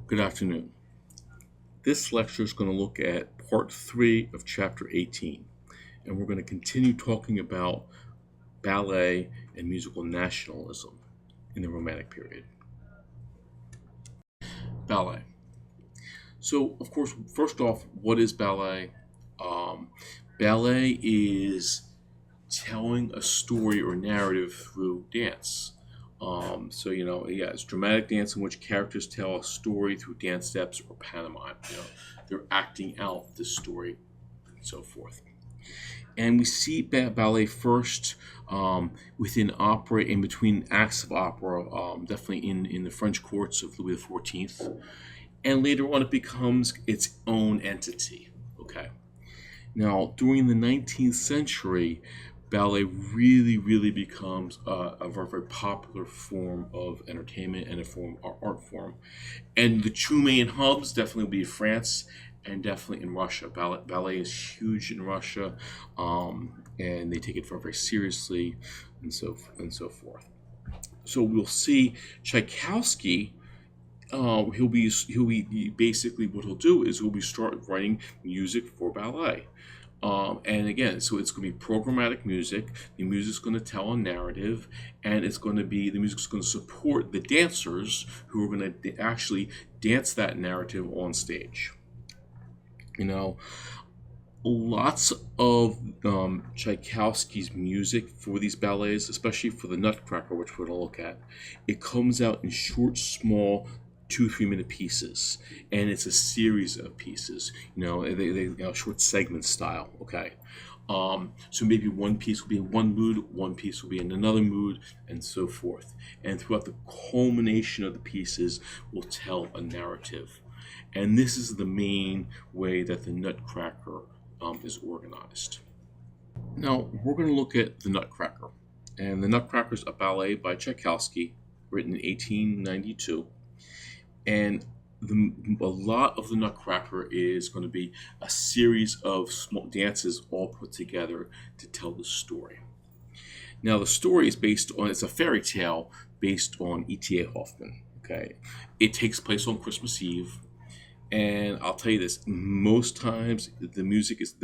Good afternoon. This lecture is going to look at part 3 of chapter 18, and we're going to continue talking about ballet and musical nationalism in the Romantic period. Ballet. So, of course, first off, what is ballet? Ballet is telling a story or narrative through dance. It's dramatic dance in which characters tell a story through dance steps or pantomime. They're acting out the story and so forth. And we see ballet first within opera, in between acts of opera, definitely in the French courts of Louis XIV. And later on, it becomes its own entity. Okay. Now, during the 19th century, ballet really becomes a very popular form of entertainment and art form. And the two main hubs definitely will be France and definitely in Russia. Ballet is huge in Russia, and they take it very seriously, and so forth. So we'll see Tchaikovsky. He'll be basically, what he'll do is he'll be start writing music for ballet. And again, so it's going to be programmatic music. The music's going to tell a narrative, and the music's going to support the dancers who are going to actually dance that narrative on stage. Lots of Tchaikovsky's music for these ballets, especially for the Nutcracker, which we're going to look at, it comes out in short, small 2-3 minute pieces, and it's a series of pieces. They short segment style. Okay, so maybe one piece will be in one mood, one piece will be in another mood, and so forth. And throughout the culmination of the pieces, will tell a narrative. And this is the main way that the Nutcracker is organized. Now we're going to look at the Nutcracker, and the Nutcracker is a ballet by Tchaikovsky, written in 1892. And a lot of the Nutcracker is going to be a series of small dances all put together to tell the story. Now, the story is it's a fairy tale based on E.T.A. Hoffmann. Okay, it takes place on Christmas Eve, and I'll tell you this: most times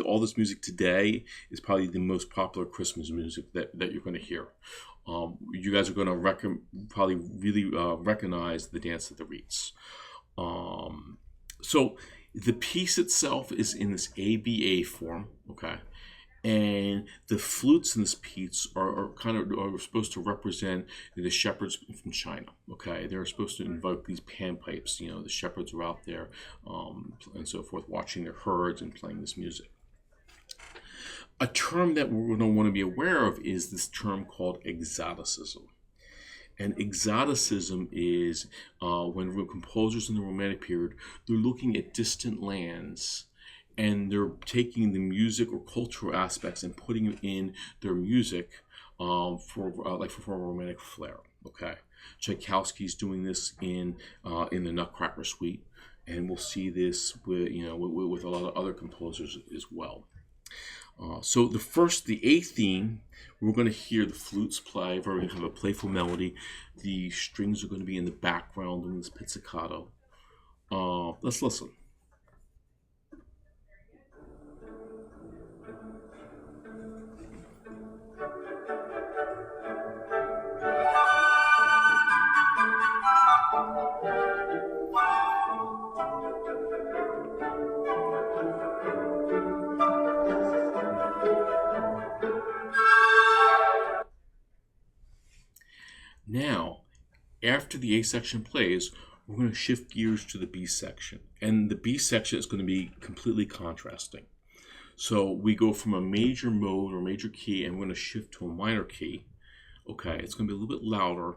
all this music today is probably the most popular Christmas music that you're going to hear. You guys are going to probably really recognize the Dance of the Reeds. So the piece itself is in this ABA form, okay, and the flutes in this piece are supposed to represent the shepherds from China. Okay, they're supposed to invoke these panpipes. The shepherds are out there and so forth, watching their herds and playing this music. A term that we're going to want to be aware of is this term called exoticism. And exoticism is when composers in the Romantic period, they're looking at distant lands, and they're taking the music or cultural aspects and putting them in their music for a romantic flair. Okay, Tchaikovsky's doing this in the Nutcracker Suite, and we'll see this with a lot of other composers as well. So the A theme, we're going to hear the flutes play. We're going to have a playful melody. The strings are going to be in the background in this pizzicato. Let's listen. Now, after the A section plays, we're going to shift gears to the B section. And the B section is going to be completely contrasting. So we go from a major mode or major key, and we're going to shift to a minor key. Okay, it's going to be a little bit louder.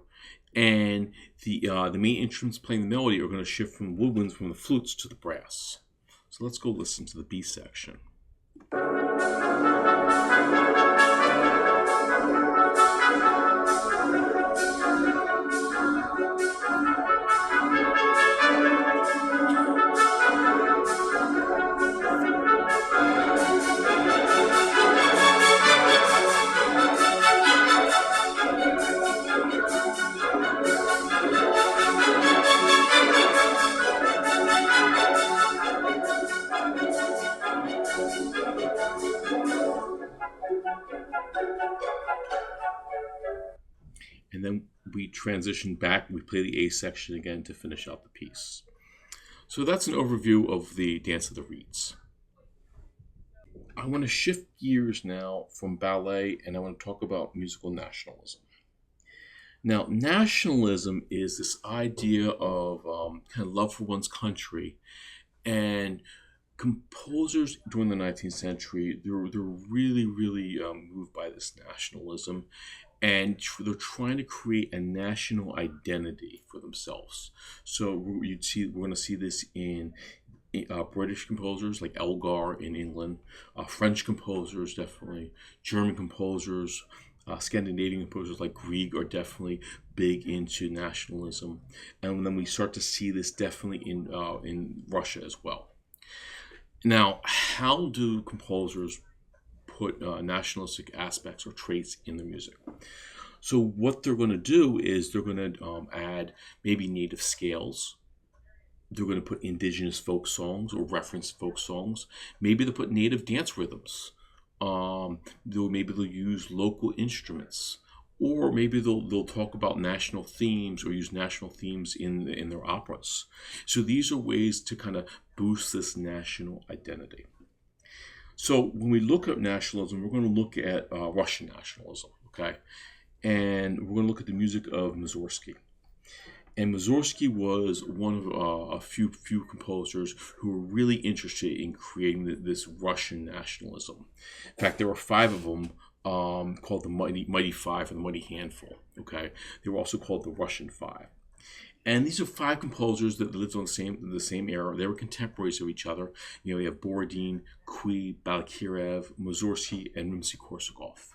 And the main instruments playing the melody are going to shift from woodwinds, from the flutes, to the brass. So let's go listen to the B section. And then we transition back. We play the A section again to finish out the piece. So that's an overview of the Dance of the Reeds. I want to shift gears now from ballet and I want to talk about musical nationalism. Now, nationalism is this idea of kind of love for one's country, and composers during the 19th century they're really moved by this nationalism, and they're trying to create a national identity for themselves. So we're going to see this in British composers like Elgar in England, French composers definitely, German composers, Scandinavian composers like Grieg are definitely big into nationalism, and then we start to see this definitely in Russia as well. Now, how do composers put nationalistic aspects or traits in their music? So what they're going to do is they're going to add maybe native scales. They're going to put indigenous folk songs or reference folk songs. Maybe they'll put native dance rhythms. Maybe they'll use local instruments, or maybe they'll talk about national themes or use national themes in their operas. So these are ways to kind of boost this national identity. So when we look at nationalism, we're going to look at Russian nationalism, okay, and we're going to look at the music of Mussorgsky. And Mussorgsky was one of a few composers who were really interested in creating this Russian nationalism. In fact, there were five of them called the Mighty Five or the Mighty Handful. Okay, they were also called the Russian Five. And these are five composers that lived on the same era. They were contemporaries of each other. You know, we have Borodin, Kui, Balakirev, Mussorgsky, and Rimsky-Korsakov.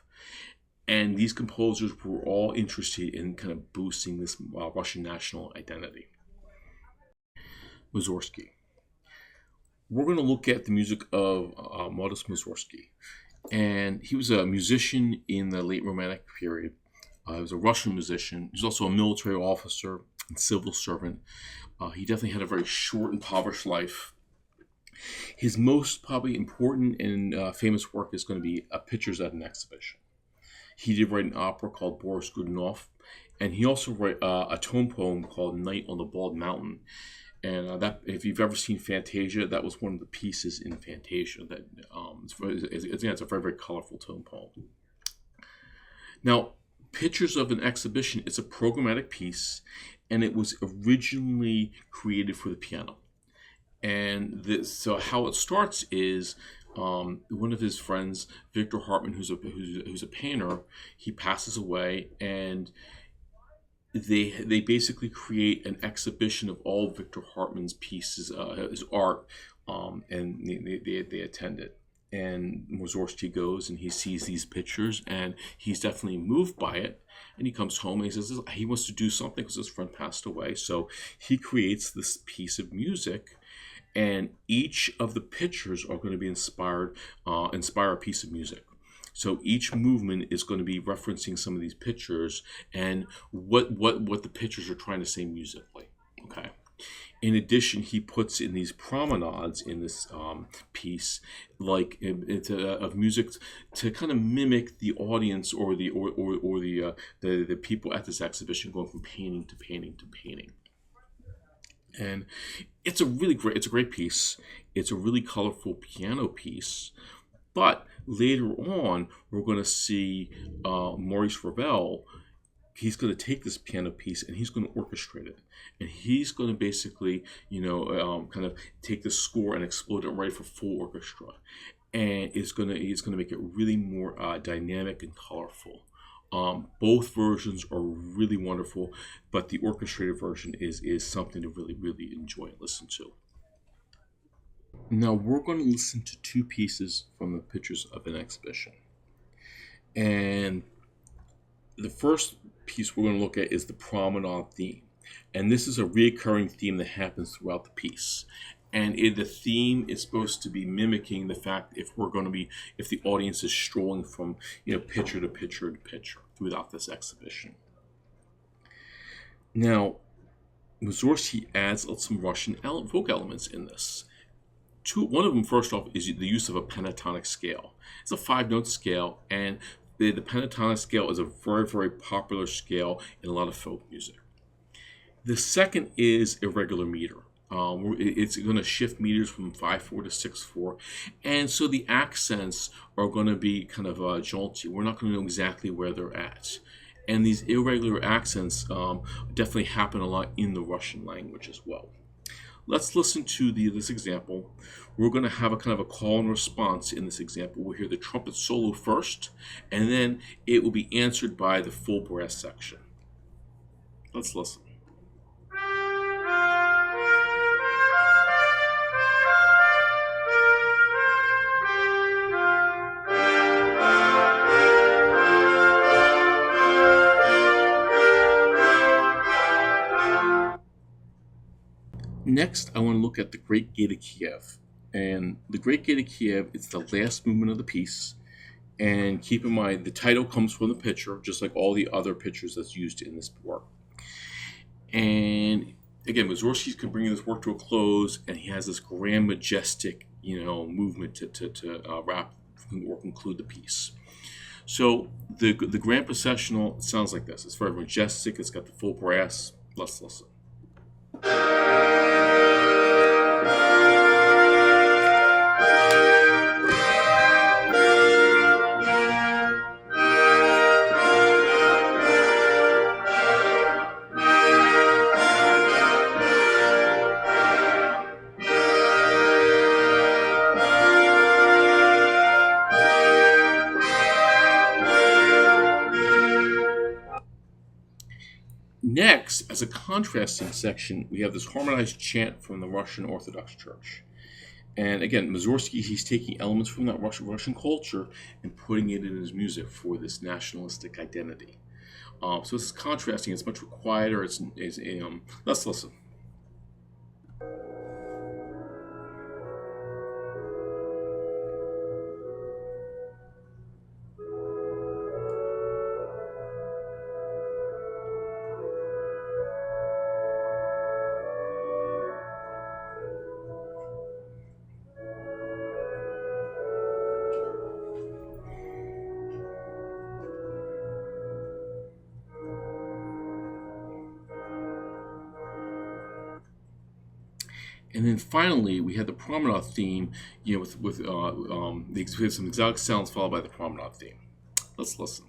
And these composers were all interested in kind of boosting this Russian national identity. Mussorgsky. We're going to look at the music of Modest Mussorgsky. And he was a musician in the late Romantic period. He was a Russian musician. He was also a military officer and civil servant. He definitely had a very short, impoverished life. His most probably important and famous work is going to be Pictures at an Exhibition. He did write an opera called Boris Godunov, and he also wrote a tone poem called Night on the Bald Mountain. And that, if you've ever seen Fantasia, that was one of the pieces in Fantasia. That it's a very colorful tone poem. Now, Pictures of an Exhibition is a programmatic piece, and it was originally created for the piano. And so how it starts is one of his friends, Victor Hartmann, who's a painter, he passes away, and they basically create an exhibition of all Victor Hartmann's pieces, his art, and they attend it. And Mussorgsky goes and he sees these pictures, and he's definitely moved by it. And he comes home and he says he wants to do something because his friend passed away. So he creates this piece of music, and each of the pictures are going to be inspire a piece of music. So each movement is going to be referencing some of these pictures and what the pictures are trying to say musically. Okay. In addition, he puts in these promenades in this piece, like of music to kind of mimic the audience or the people at this exhibition going from painting to painting to painting. And it's a great piece. It's a really colorful piano piece. But later on, we're going to see Maurice Ravel. He's going to take this piano piece and he's going to orchestrate it, and he's going to basically, kind of take the score and explode it right for full orchestra, and he's going to make it really more dynamic and colorful. Both versions are really wonderful, but the orchestrated version is something to really enjoy and listen to. Now we're going to listen to two pieces from the Pictures of an Exhibition. And the first piece we're going to look at is the promenade theme. And this is a recurring theme that happens throughout the piece. And the theme is supposed to be mimicking the fact if the audience is strolling from picture to picture to picture throughout this exhibition. Now, Mussorgsky adds some Russian folk elements in this. One of them, first off, is the use of a pentatonic scale. It's a 5-note scale, and the pentatonic scale is a very, very popular scale in a lot of folk music. The second is irregular meter. It's going to shift meters from 5/4 to 6/4, and so the accents are going to be kind of jolty. We're not going to know exactly where they're at. And these irregular accents definitely happen a lot in the Russian language as well. Let's listen to this example. We're going to have a kind of a call and response in this example. We'll hear the trumpet solo first, and then it will be answered by the full brass section. Let's listen. Next, I want to look at the Great Gate of Kiev. And the Great Gate of Kiev, it's the last movement of the piece. And keep in mind, the title comes from the picture, just like all the other pictures that's used in this work. And again, Mussorgsky's bringing this work to a close, and he has this grand, majestic, movement to wrap or conclude the piece. So the grand processional sounds like this. It's very majestic. It's got the full brass. Let's listen. Next, as a contrasting section, we have this harmonized chant from the Russian Orthodox Church. And again, Mussorgsky, he's taking elements from that Russian culture and putting it in his music for this nationalistic identity. So it's contrasting. It's much quieter. Let's listen. And then finally, we had the promenade theme, with some exotic sounds followed by the promenade theme. Let's listen.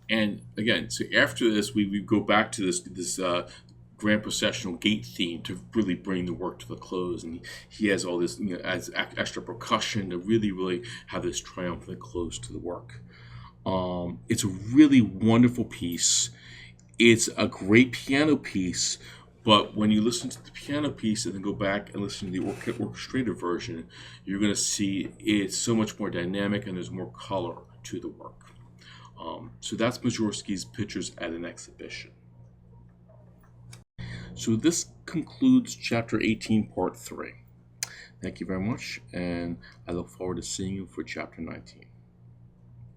And again, so after this, we go back to this grand processional gate theme to really bring the work to the close. And he has all this, as extra percussion to really have this triumphant close to the work. It's a really wonderful piece. It's a great piano piece, but when you listen to the piano piece and then go back and listen to the orchestrated version, you're going to see it's so much more dynamic and there's more color to the work. So that's Mussorgsky's Pictures at an Exhibition. So this concludes Chapter 18, Part 3. Thank you very much, and I look forward to seeing you for Chapter 19.